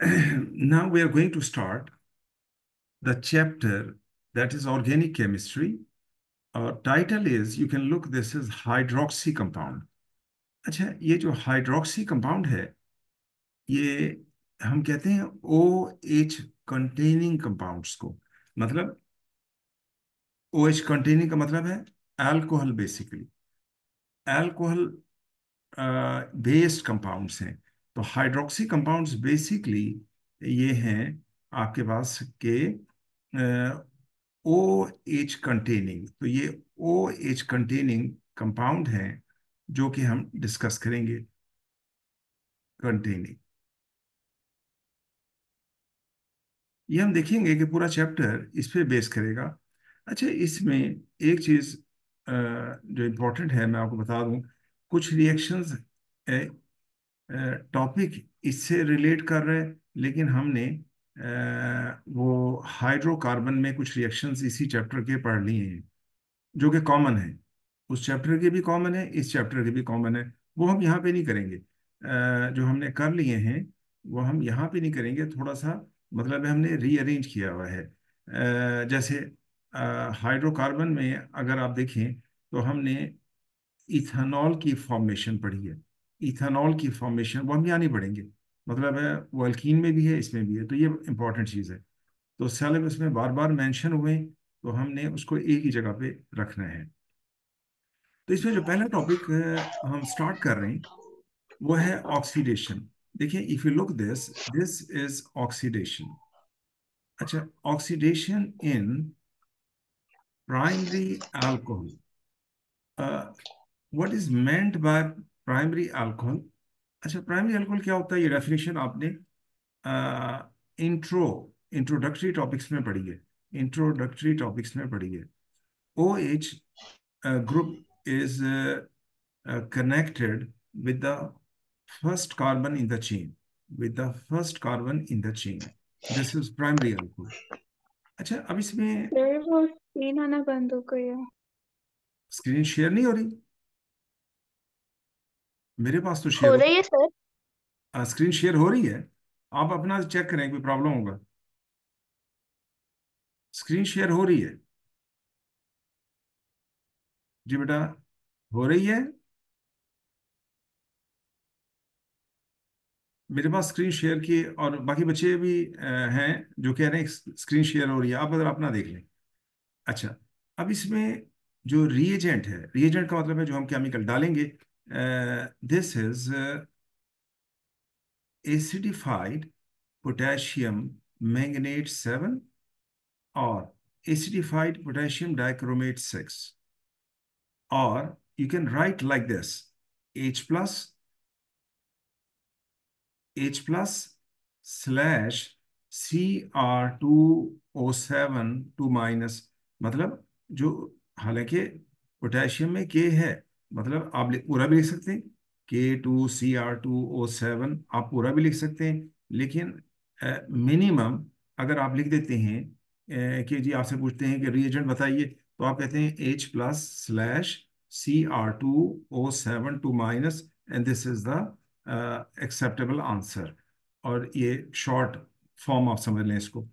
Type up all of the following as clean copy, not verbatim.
Now we are going to start the chapter that is organic chemistry. Our title is, you can look, this is hydroxy compound. अच्छा, ये जो hydroxy compound है, ये हम कहते हैं ओ एच कंटेनिंग कंपाउंड्स को। मतलब ओ एच कंटेनिंग का मतलब है alcohol, basically alcohol based compounds हैं। तो हाइड्रोक्सी कंपाउंड्स बेसिकली ये हैं आपके पास के ओ एच कंटेनिंग। तो ये ओ एच कंटेनिंग कंपाउंड हैं जो कि हम डिस्कस करेंगे। कंटेनिंग, ये हम देखेंगे कि पूरा चैप्टर इस पे बेस करेगा। अच्छा, इसमें एक चीज़ जो इम्पोर्टेंट है मैं आपको बता दूं, कुछ रिएक्शंस टॉपिक इससे रिलेट कर रहे हैं, लेकिन हमने वो हाइड्रोकार्बन में कुछ रिएक्शंस इसी चैप्टर के पढ़ लिए हैं जो कि कॉमन है। उस चैप्टर के भी कॉमन है, इस चैप्टर के भी कॉमन है। वो हम यहाँ पे नहीं करेंगे। जो हमने कर लिए हैं वो हम यहाँ पे नहीं करेंगे। थोड़ा सा मतलब है, हमने रीअरेंज किया हुआ है। जैसे हाइड्रोकार्बन में अगर आप देखें तो हमने इथेनॉल की फॉर्मेशन पढ़ी है। इथेनॉल की फॉर्मेशन वो हम यहाँ नहीं पढ़ेंगे। मतलब है वो अल्कीन में भी है, इसमें भी है, तो ये इंपॉर्टेंट चीज़ है। तो सिलेबस में बार बार मेंशन हुए, तो हमने उसको एक ही जगह पे रखना है। तो इसमें जो पहला टॉपिक हम स्टार्ट कर रहे हैं वो है ऑक्सीडेशन। देखिए, if you look this, this is oxidation. अच्छा, oxidation in primary alcohol. What is meant by primary alcohol? अच्छा, प्राइमरी अल्कोहल क्या होता है, ये डेफिनेशन आपने इंट्रोडक्टरी टॉपिक्स में पढ़ी है। इंट्रोडक्टरी टॉपिक्स में पढ़ी है। O H group is connected with the first carbon in the chain, with the first carbon in the chain. This is primary alcohol. अच्छा, अब इसमें सर वो स्क्रीन आना बंद हो गया। स्क्रीन शेयर नहीं हो रही। मेरे पास तो शेयर हो हो, रही है सर। स्क्रीन शेयर हो रही है। आप अपना चेक करें, कोई प्रॉब्लम होगा। स्क्रीन शेयर हो रही है जी बेटा, हो रही है। मेरे पास स्क्रीन शेयर की, और बाकी बच्चे भी हैं जो कह रहे हैं स्क्रीन शेयर हो रही है। आप अगर अपना देख लें। अच्छा, अब इसमें जो रिएजेंट है, रिएजेंट का मतलब है जो हम केमिकल डालेंगे। This is acidified potassium manganate 7 और एसिडिफाइड पोटेशियम डाइक्रोमेट 6। और you can write like this, H plus, H+ / Cr2O7 2-। मतलब जो, हालांकि पोटेशियम में के है, मतलब आप पूरा भी लिख सकते हैं, K2Cr2O7 आप पूरा भी लिख सकते हैं। लेकिन मिनिमम अगर आप लिख देते हैं कि जी आपसे पूछते हैं कि रिएजेंट बताइए, तो आप कहते हैं H+ / Cr2O7 2-, and this is the acceptable answer. और ये शॉर्ट फॉर्म आप समझ लें इसको।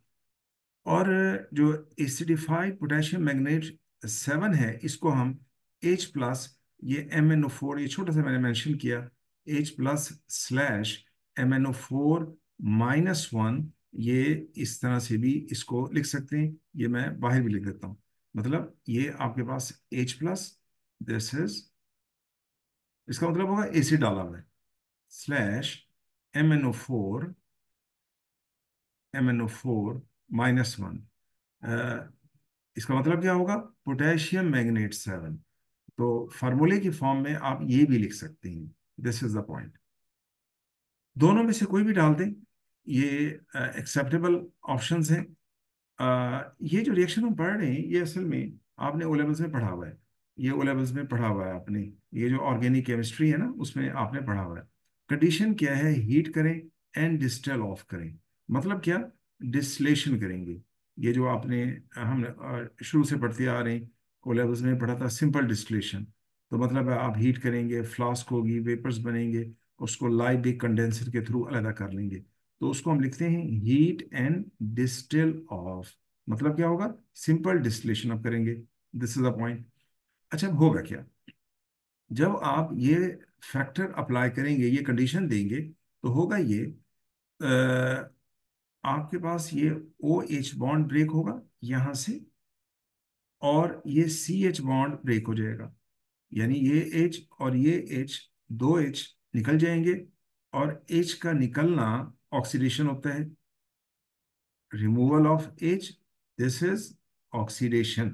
और जो एसिडिफाइड पोटेशियम मैग्नेट 7 है, इसको हम H+, ये MnO4, ये छोटा सा मैंने मेंशन किया, H+/MnO4-1, ये इस तरह से भी इसको लिख सकते हैं। ये मैं बाहर भी लिख देता हूँ। मतलब ये आपके पास H+, दिस इज, इसका मतलब होगा एसिड डाला हुआ है, /MnO4, MnO4-1। इसका मतलब क्या होगा, पोटेशियम मैग्नेट 7। तो फार्मूले की फॉर्म में आप ये भी लिख सकते हैं। This is the point. दोनों में से कोई भी डाल दें, ये एक्सेप्टेबल ऑप्शंस हैं। ये जो रिएक्शन हम पढ़ रहे हैं, ये असल में आपने ओ लेवल्स में पढ़ा हुआ है। ये ओ लेवल्स में पढ़ा हुआ है आपने। ये जो ऑर्गेनिक केमिस्ट्री है ना, उसमें आपने पढ़ा हुआ है। कंडीशन क्या है, हीट करें एंड डिस्टिल ऑफ करें। मतलब क्या, डिस्टिलेशन करेंगे। ये जो आपने, हम शुरू से पढ़ते आ रहे हैं, ओ लेवल्स में पढ़ा था सिंपल डिस्टिलेशन। तो मतलब है आप हीट करेंगे, फ्लास्क होगी, वेपर्स बनेंगे, उसको लाइव एक कंडेंसर के थ्रू अलग कर लेंगे। तो उसको हम लिखते हैं हीट एंड डिस्टिल ऑफ। मतलब क्या होगा? सिंपल डिस्टिलेशन आप करेंगे। This is the point. अच्छा, अब होगा क्या जब आप ये फैक्टर अप्लाई करेंगे, ये कंडीशन देंगे, तो होगा ये, आपके पास ये ओ एच बॉन्ड ब्रेक होगा यहां से, और ये सी एच बॉन्ड ब्रेक हो जाएगा। यानी ये एच और ये एच, दो एच निकल जाएंगे। और एच का निकलना ऑक्सीडेशन होता है, removal of H, this is oxidation.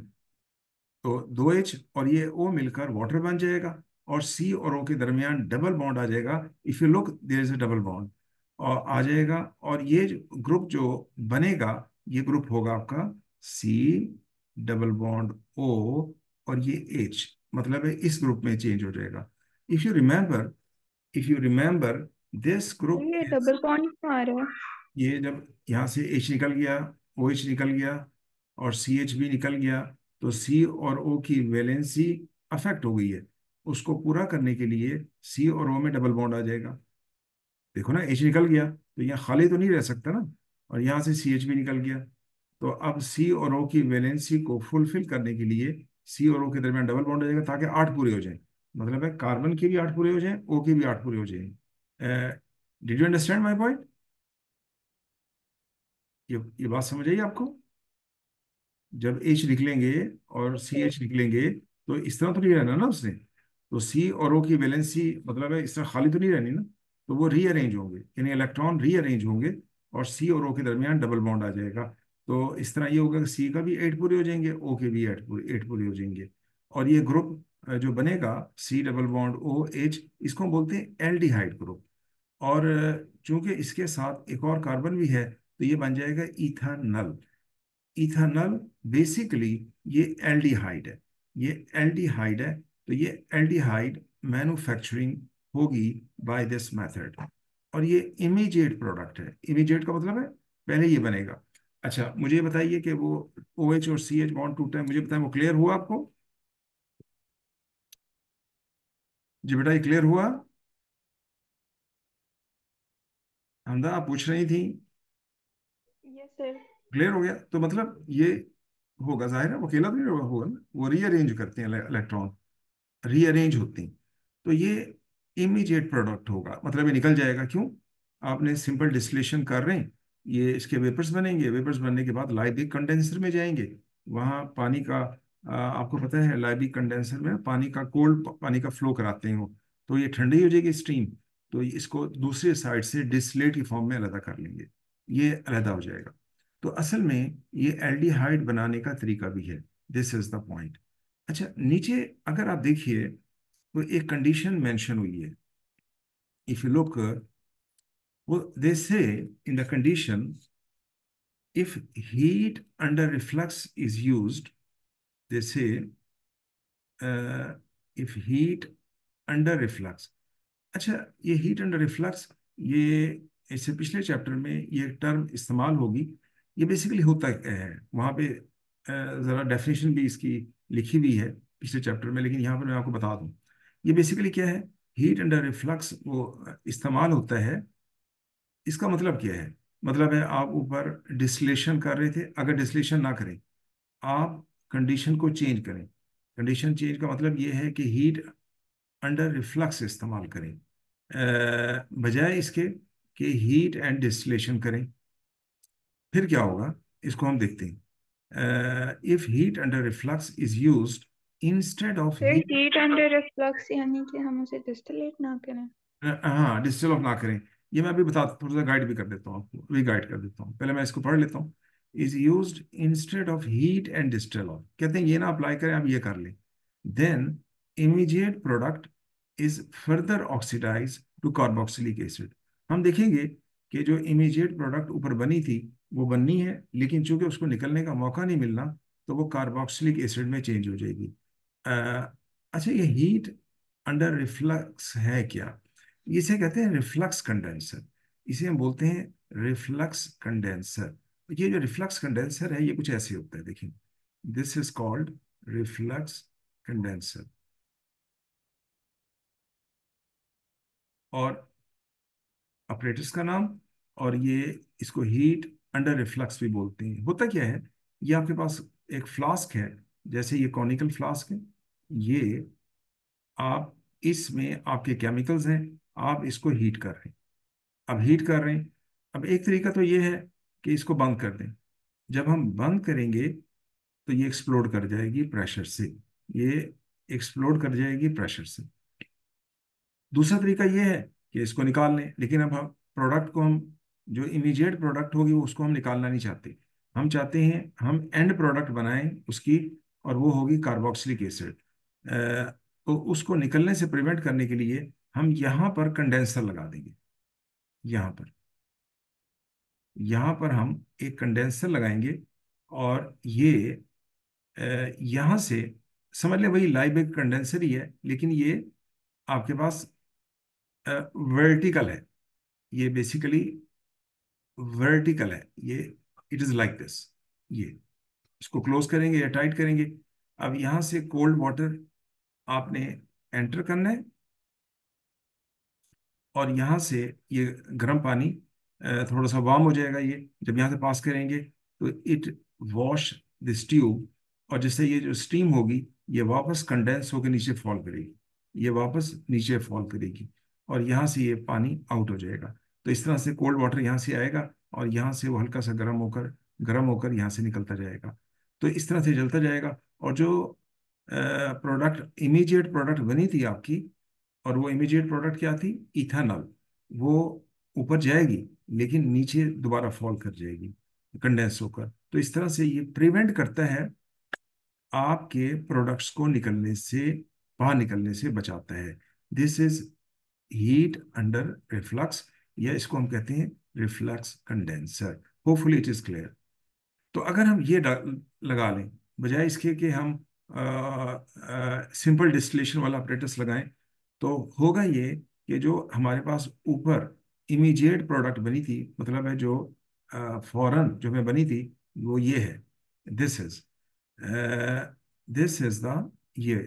तो दो एच और ये ओ मिलकर वाटर बन जाएगा, और सी और ओ के दरमियान डबल बॉन्ड आ जाएगा। If you look, there is a double bond और आ जाएगा। और ये ग्रुप जो बनेगा, ये ग्रुप होगा आपका सी डबल बॉन्ड ओ, और ये एच, मतलब है इस ग्रुप में चेंज हो जाएगा। If you remember, if you remember this तो ग्रुप ये इज, डबल पॉइंट क्यों आ रहा है? ये जब यहाँ से एच निकल गया, ओ एच निकल गया, और सी एच भी निकल गया, तो सी और ओ की वैलेंसी अफेक्ट हो गई है। उसको पूरा करने के लिए सी और ओ में डबल बॉन्ड आ जाएगा। देखो ना, एच निकल गया तो यहाँ खाली तो नहीं रह सकता ना, और यहाँ से सी एच भी निकल गया। तो अब सी और ओ की वैलेंसी को फुलफिल करने के लिए सी और ओ के दरमियान डबल बॉन्ड हो जाएगा, ताकि आठ पूरे हो जाए। मतलब है कार्बन के भी आठ पूरे हो जाए, ओ के भी आठ पूरे हो जाए। Did you understand my point? ये बात समझ आई आपको? जब एच निकलेंगे और सी ओके। एच निकलेंगे, तो इस तरह तो नहीं रहना ना उसने। तो सी और ओ की वैलेंसी, मतलब है इस तरह खाली तो नहीं रहनी ना। तो वो रीअरेंज होंगे, यानी इलेक्ट्रॉन रीअरेंज होंगे, और सी और ओ के दरमियान डबल बॉन्ड आ जाएगा। तो इस तरह ये होगा कि सी का भी एट पूरे हो जाएंगे, ओ के भी एट पूरे हो जाएंगे। और ये ग्रुप जो बनेगा C double bond O H, इसको हम बोलते हैं एल्डिहाइड ग्रुप। और चूंकि इसके साथ एक और कार्बन भी है, तो ये बन जाएगा इथानल। इथेनॉल बेसिकली ये एल्डिहाइड है, ये एल्डिहाइड है। तो ये एल्डिहाइड मैन्युफैक्चरिंग होगी बाय दिस मेथड, और ये इमीडिएट प्रोडक्ट है। इमीडिएट का मतलब है पहले ये बनेगा। अच्छा, मुझे ये बताइए कि वो ओ एच और सी एच बॉन्ड टूटा है, मुझे बताएं वो क्लियर हुआ आपको? जी बेटा, ये क्लियर हुआ? हमदा, आप पूछ रही थी। Yes sir. क्लियर हो गया? तो मतलब ये होगा, जाहिर है वो अकेला तो नहीं होगा ना, वो रीअरेंज करते हैं इलेक्ट्रॉन, रीअरेंज होती हैं। तो ये इमीडिएट प्रोडक्ट होगा, मतलब ये निकल जाएगा। क्यों? आपने सिंपल डिस्टिलेशन कर रहे हैं, ये इसके वेपर्स बनेंगे, वेपर्स बनने के बाद लाइबिक कंडेंसर में जाएंगे। वहाँ पानी का, आपको पता है लाइबिक कंडेंसर में पानी का, कोल्ड पानी का फ्लो कराते हैं वो। तो ये ठंडी हो जाएगी स्टीम, तो इसको दूसरे साइड से डिस्टिलेट की फॉर्म में अलग कर लेंगे, ये अलग हो जाएगा। तो असल में ये एल्डिहाइड बनाने का तरीका भी है। This is the point. अच्छा, नीचे अगर आप देखिए, तो एक कंडीशन मेंशन हुई है। इफ यू लुक, वो they say in the condition, if heat under reflux is used, they say if heat under reflux. अच्छा, ये हीट अंडर रिफ्लक्स, ये इससे पिछले चैप्टर में ये टर्म इस्तेमाल होगी। ये बेसिकली होता क्या है वहाँ पे, ज़रा डेफिनेशन भी इसकी लिखी हुई है पिछले चैप्टर में, लेकिन यहाँ पर मैं आपको बता दूँ। ये बेसिकली क्या है? हीट अंडर रिफ्लक्स वो इस्तेमाल होता है। इसका मतलब क्या है? मतलब है आप ऊपर डिस्टिलेशन कर रहे थे, अगर डिस्टिलेशन ना करें, आप कंडीशन को चेंज करें। कंडीशन चेंज का मतलब ये है कि हीट अंडर रिफ्लक्स इस्तेमाल करें, बजाय इसके कि हीट एंड डिस्टिलेशन करें। फिर क्या होगा, इसको हम देखते हैं। If heat under reflux is used instead of फिर हीट, हीट अंडर रिफ्लक्स यानी कि हम उसे डिस्टिलेट ना करें। हाँ, डिस्टिल ऑफ ना करें। ये मैं अभी बता, थोड़ा सा गाइड भी कर देता हूँ आपको, अभी गाइड कर देता हूँ, पहले मैं इसको पढ़ लेता हूँ। Is used instead of heat and distil of, कहते हैं ये ना अप्लाई करें, आप ये कर लें। Then immediate product is further oxidize to carboxylic acid. हम देखेंगे कि जो इमीडिएट प्रोडक्ट ऊपर बनी थी, वो बननी है, लेकिन चूंकि उसको निकलने का मौका नहीं मिलना, तो वो कार्बोक्सिलिक एसिड में चेंज हो जाएगी। अच्छा, ये हीट अंडर रिफ्लक्स है क्या? इसे कहते हैं रिफ्लक्स कंडेंसर। इसे हम बोलते हैं रिफ्लक्स कंडेंसर। ये जो रिफ्लक्स कंडेंसर है, ये कुछ ऐसे होता है, देखिए। This is called reflux condenser. और ऑपरेटर्स का नाम, और ये इसको हीट अंडर रिफ्लक्स भी बोलते हैं। होता क्या है, ये आपके पास एक फ्लास्क है, जैसे ये कॉनिकल फ्लास्क है, ये आप इसमें आपके केमिकल्स हैं, आप इसको हीट कर रहे हैं। अब हीट कर रहे हैं, अब एक तरीका तो ये है कि इसको बंद कर दें। जब हम बंद करेंगे तो ये एक्सप्लोड कर जाएगी प्रेशर से, ये एक्सप्लोड कर जाएगी प्रेशर से। दूसरा तरीका ये है कि इसको निकाल लें, लेकिन अब हम प्रोडक्ट को हम जो इमीडिएट प्रोडक्ट होगी उसको हम निकालना नहीं चाहते। हम चाहते हैं हम एंड प्रोडक्ट बनाएं उसकी, और वो होगी कार्बोक्सिलिक एसिड। तो उसको निकलने से प्रिवेंट करने के लिए हम यहाँ पर कंडेंसर लगा देंगे। यहाँ पर, यहाँ पर हम एक कंडेंसर लगाएंगे, और ये यहाँ से समझ लें वही लाइव एक कंडेंसर ही है, लेकिन ये आपके पास वर्टिकल है। ये बेसिकली वर्टिकल है ये, इट इज लाइक दिस। ये इसको क्लोज करेंगे या टाइट करेंगे। अब यहां से कोल्ड वाटर आपने एंटर करना है, और यहाँ से ये गर्म पानी थोड़ा सा वार्म हो जाएगा। ये जब यहाँ से पास करेंगे तो इट वॉश दिस ट्यूब, और जिससे ये जो स्टीम होगी ये वापस कंडेंस होकर नीचे फॉल करेगी, ये वापस नीचे फॉल करेगी, और यहाँ से ये पानी आउट हो जाएगा। तो इस तरह से कोल्ड वाटर यहाँ से आएगा, और यहाँ से वो हल्का सा गर्म होकर यहाँ से निकलता जाएगा। तो इस तरह से जलता जाएगा, और जो प्रोडक्ट इमीडिएट प्रोडक्ट बनी थी आपकी, और वो इमीडिएट प्रोडक्ट क्या थी, इथेनॉल, वो ऊपर जाएगी लेकिन नीचे दोबारा फॉल कर जाएगी कंडेंस होकर। तो इस तरह से ये प्रिवेंट करता है, आपके प्रोडक्ट्स को निकलने से, बाहर निकलने से बचाता है। This is heat under reflux, या इसको हम कहते हैं reflux condenser. Hopefully it is clear. तो अगर हम ये लगा लें, बजाय इसके कि हम सिंपल डिस्टिलेशन वाला अपरेटस लगाएं, तो होगा ये कि जो हमारे पास ऊपर इमीडिएट प्रोडक्ट बनी थी, मतलब है जो फौरन जो हमें बनी थी, वो ये है, this is this is the ये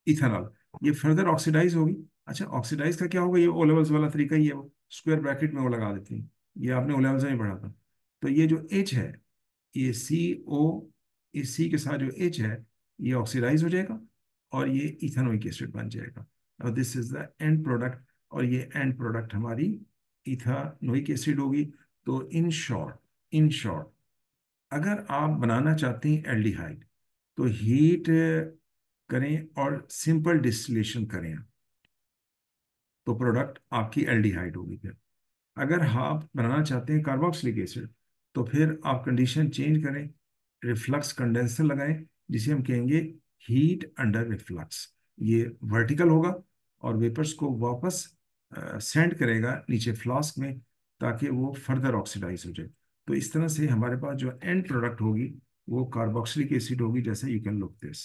इथेनॉल। ये फर्दर ऑक्सीडाइज होगी। अच्छा, ऑक्सीडाइज का क्या होगा, ये ओ लेवल्स वाला तरीका ही है, वो स्क्वायर ब्रैकेट में वो लगा देते हैं, ये आपने ओ लेवल्स में ही पढ़ा था। तो ये जो एच है, ये सी ओ, इस सी के साथ जो एच है ये ऑक्सीडाइज हो जाएगा, और ये इथेनोइक एसिड बन जाएगा। और this is the end product, और ये एंड प्रोडक्ट हमारी इथेनोइक एसिड होगी। तो इन शॉर्ट अगर आप बनाना चाहते हैं एल्डिहाइड, तो हीट करें और सिंपल डिस्टिलेशन करें, तो प्रोडक्ट आपकी एल्डिहाइड होगी। फिर अगर आप बनाना चाहते हैं कार्बोक्सिलिक एसिड, तो फिर आप कंडीशन चेंज करें, रिफ्लक्स कंडेंसर लगाएं, जिसे हम कहेंगे हीट अंडर रिफ्लक्स। ये वर्टिकल होगा, और वेपर्स को वापस सेंड करेगा नीचे फ्लास्क में, ताकि वो फर्दर ऑक्सीडाइज हो जाए। तो इस तरह से हमारे पास जो एंड प्रोडक्ट होगी वो कार्बोक्सिलिक एसिड होगी, जैसे यू कैन लुक दिस।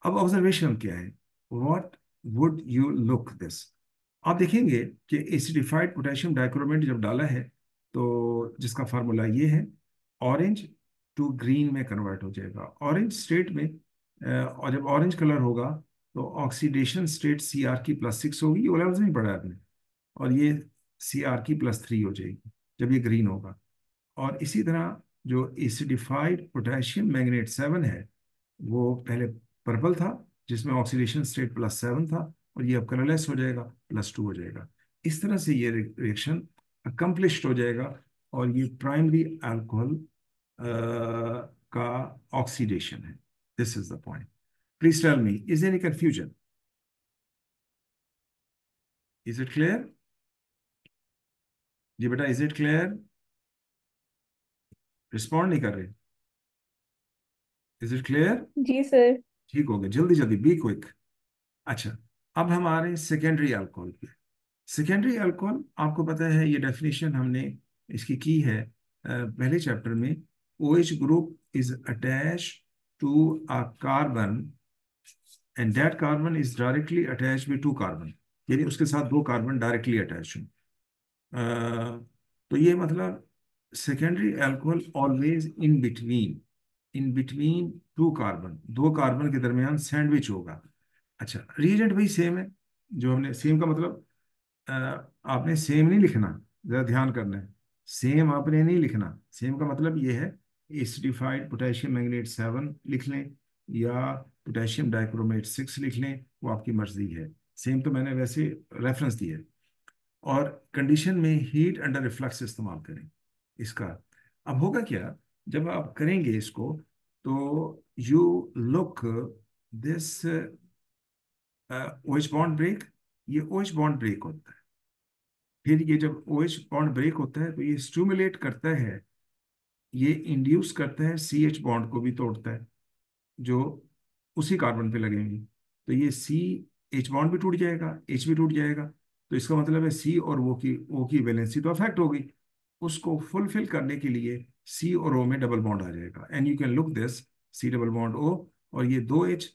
अब ऑब्जर्वेशन क्या है, what would you look this. आप देखेंगे कि एसिडिफाइड पोटेशियम डाइक्रोमेट जब डाला है, तो जिसका फार्मूला ये है, ऑरेंज टू ग्रीन में कन्वर्ट हो जाएगा ऑरेंज स्टेट में। और जब ऑरेंज कलर होगा तो ऑक्सीडेशन स्टेट Cr की+6 होगी, ओ लेवल्स में पढ़ा है आपने, और ये Cr की+3 हो जाएगी जब ये ग्रीन होगा। और इसी तरह जो एसिडिफाइड पोटेशियम मैग्नेट 7 है, वो पहले पर्पल था, जिसमें ऑक्सीडेशन स्टेट +7 था, और ये अब कलरलेस हो जाएगा, +2 हो जाएगा। इस तरह से ये रिएक्शन अकम्प्लिश्ड हो जाएगा, और ये प्राइमरी अल्कोहल का ऑक्सीडेशन है। This is the point. Please tell me, is any confusion? Is it clear? जी बेटा, इज इट क्लियर? रिस्पॉन्ड नहीं कर रहे। Is it clear? जी सर। ठीक हो गया, जल्दी जल्दी, बी क्विक। अच्छा, अब हम आ रहे हैं सेकेंडरी अल्कोहल पे। सेकेंडरी अल्कोहल आपको पता है, ये डेफिनेशन हमने इसकी की है पहले चैप्टर में। OH group is attach to a carbon, and that carbon is directly attach with 2 carbon, यानी उसके साथ 2 कार्बन डायरेक्टली अटैच हैं। तो ये मतलब secondary alcohol always in between 2 carbon, 2 carbon के दरमियान सैंडविच होगा। अच्छा, रीजेंट भाई सेम है, जो हमने सेम का मतलब, आपने सेम नहीं लिखना, जरा ध्यान करना है। सेम आपने नहीं लिखना। सेम का मतलब ये है एसिडिफाइड पोटेशियम मैंगनेट 7 लिख लें या पोटेशियम डाइक्रोमेट 6 लिख लें, वो आपकी मर्जी है। सेम तो मैंने वैसे रेफरेंस दिया है। और कंडीशन में हीट अंडर रिफ्लक्स इस्तेमाल करें इसका। अब होगा क्या, जब आप करेंगे इसको तो you look this OH bond break, ये OH बॉन्ड ब्रेक होता है। फिर ये जब OH बॉन्ड ब्रेक होता है तो ये स्टिमुलेट करता है, ये इंड्यूस करता है CH बॉन्ड को भी तोड़ता है जो उसी कार्बन पे लगेंगे। तो ये CH बॉन्ड भी टूट जाएगा, H भी टूट जाएगा। तो इसका मतलब है C और O की वैलेंसी तो अफेक्ट हो गई। उसको फुलफिल करने के लिए C और O में डबल बॉन्ड आ जाएगा, and you can look this C double bond O, और ये दो H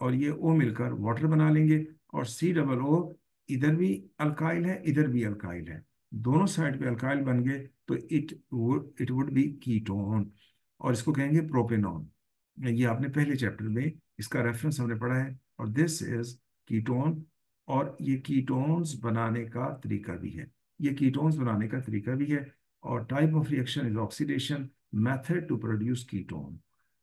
और ये O मिलकर वाटर बना लेंगे। और C डबल O इधर भी अल्काइल है, इधर भी अल्काइल है, दोनों साइड पे अल्काइल बन गए, तो इट वुड बी कीटोन, और इसको कहेंगे प्रोपेनॉन। ये आपने पहले चैप्टर में इसका रेफरेंस हमने पढ़ा है। और दिस इज कीटोन, और ये कीटोन्स बनाने का तरीका भी है, ये कीटोन्स बनाने का तरीका भी है। और type of reaction is oxidation method to produce ketone.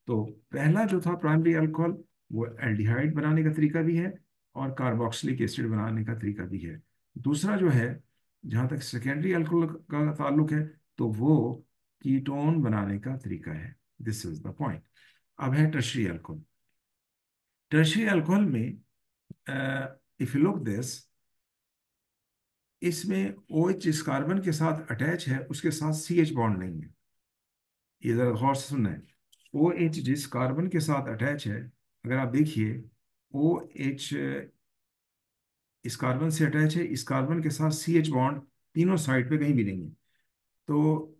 तो पहला जो था प्राइमरी अल्कोहल, वो एल्डिहाइड बनाने का तरीका भी है और कार्बोक्सिलिक एसिड बनाने का तरीका भी है। दूसरा जो है, जहाँ तक सेकेंडरी अल्कोहल का ताल्लुक है, तो वो कीटोन बनाने का तरीका है। This is the point. अब है टर्शियरी अल्कोहल। टर्शियरी अल्कोहल में इफ यू लुक दिस, इसमें OH जिस कार्बन के साथ अटैच है उसके साथ CH बॉन्ड नहीं है। ये जरा गौर से सुनना है। OH जिस कार्बन के साथ अटैच है, अगर आप देखिए OH इस कार्बन से अटैच है, इस कार्बन के साथ CH बॉन्ड तीनों साइड पे कहीं भी नहीं है। तो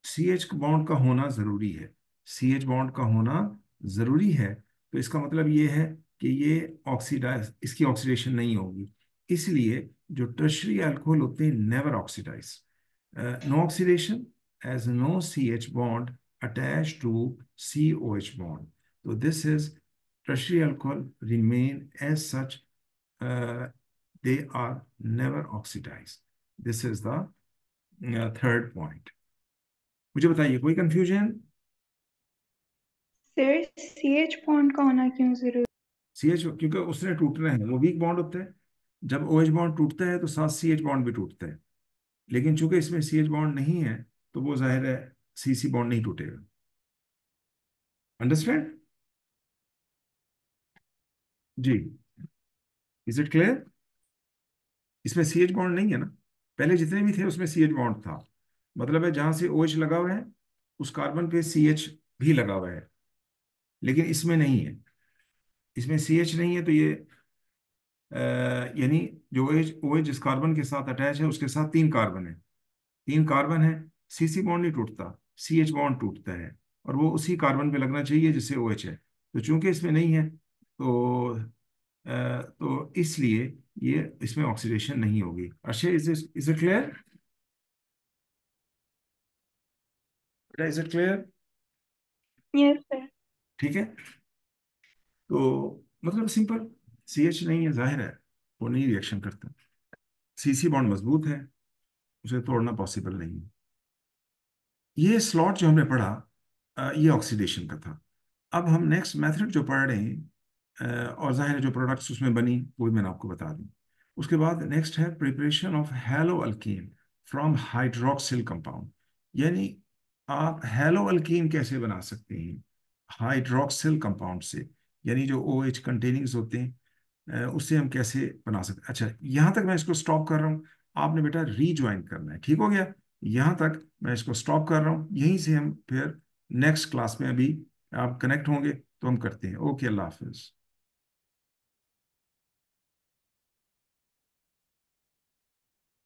CH बॉन्ड का होना जरूरी है, CH बॉन्ड का होना जरूरी है। तो इसका मतलब ये है कि ये ऑक्सीडाइज, इसकी ऑक्सीडेशन नहीं होगी। इसलिए जो टर्शरी अल्कोहल होते हैं never oxidise, no oxidation as no CH bond attach to COH bond. तो this is tertiary alcohol remain as such, they are never oxidized. This is the third point. मुझे बताइए कोई कंफ्यूजन? सर CH बॉन्ड का होना क्यों जरूरी? CH क्योंकि उसने टूटना है, वो वीक बॉन्ड होता है। जब OH बॉन्ड टूटता है तो साथ CH बॉन्ड भी टूटता है। लेकिन चूंकि इसमें CH बॉन्ड नहीं है, तो वो जाहिर है CC बॉन्ड नहीं टूटेगा। अंडरस्टैंड? जी, इज इट क्लियर? इसमें CH बॉन्ड नहीं है ना, पहले जितने भी थे उसमें CH बॉन्ड था। मतलब है जहां से OH लगा हुआ है उस कार्बन पे CH भी लगा हुआ है, लेकिन इसमें नहीं है। इसमें CH नहीं है तो ये यानी जो OH जिस कार्बन के साथ अटैच है उसके साथ तीन कार्बन है, तीन कार्बन है। CC बॉन्ड नहीं टूटता, CH बॉन्ड टूटता है, और वो उसी कार्बन पे लगना चाहिए जिससे OH है। तो चूंकि इसमें नहीं है तो इसलिए ये इसमें ऑक्सीडेशन नहीं होगी। अच्छा, is it clear? Is it clear? Yes sir. ठीक है। तो मतलब सिंपल, CH नहीं है, जाहिर है वो नहीं रिएक्शन करता। CC बॉन्ड मजबूत है, उसे तोड़ना पॉसिबल नहीं है। ये स्लॉट जो हमने पढ़ा, ये ऑक्सीडेशन का था। अब हम नेक्स्ट मेथड जो पढ़ रहे हैं, और जाहिर है जो प्रोडक्ट्स उसमें बनी वो भी मैंने आपको बता दूं। उसके बाद नेक्स्ट है preparation of hello alkyne from hydroxyl compound. यानी आप हेलो अल्कीन कैसे बना सकते हैं हाइड्रोक्सिल कंपाउंड से, यानी जो OH कंटेनिंग्स होते हैं, उससे हम कैसे बना सकते हैं। अच्छा, यहाँ तक मैं इसको स्टॉप कर रहा हूँ, आपने बेटा रीज्वाइन करना है, ठीक हो गया? यहाँ तक मैं इसको स्टॉप कर रहा हूँ, यहीं से हम फिर नेक्स्ट क्लास में अभी आप कनेक्ट होंगे तो हम करते हैं। ओके, अल्लाह हाफिज।